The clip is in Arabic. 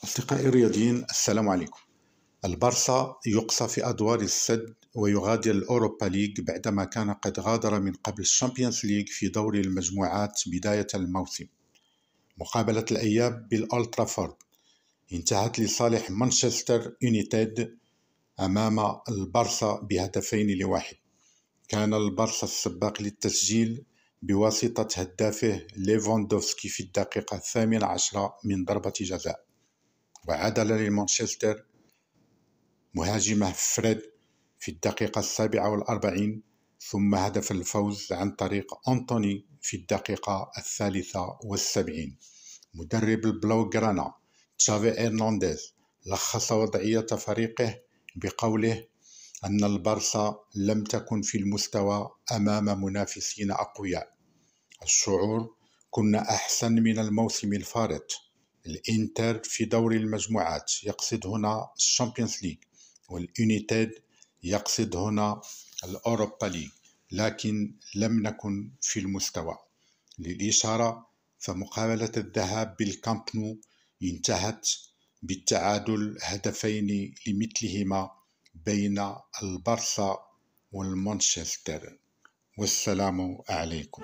أصدقائي الرياضيين، السلام عليكم. البارسا يقصى في أدوار السد ويغادر الأوروبا ليج بعدما كان قد غادر من قبل الشامبيونز ليج في دور المجموعات بداية الموسم. مقابلة الأياب بالأولد ترافورد انتهت لصالح مانشستر يونايتد أمام البارسا ب2-1. كان البارسا السباق للتسجيل بواسطة هدافه ليفاندوفسكي في الدقيقة 18 من ضربة جزاء، وعدل لمانشستر مهاجمه فريد في الدقيقة 47، ثم هدف الفوز عن طريق أنتوني في الدقيقة 73. مدرب البلوغرانا تشافي إرنانديز لخص وضعية فريقه بقوله أن البارسا لم تكن في المستوى أمام منافسين أقوياء. الشعور: كنا أحسن من الموسم الفارط. الإنتر في دور المجموعات، يقصد هنا الشامبيونز ليج، واليونايتد يقصد هنا الأوروبا ليج، لكن لم نكن في المستوى. للإشارة فمقابلة الذهاب بالكامب نو انتهت بالتعادل 2 لمثلهما بين البارسا والمانشستر. والسلام عليكم.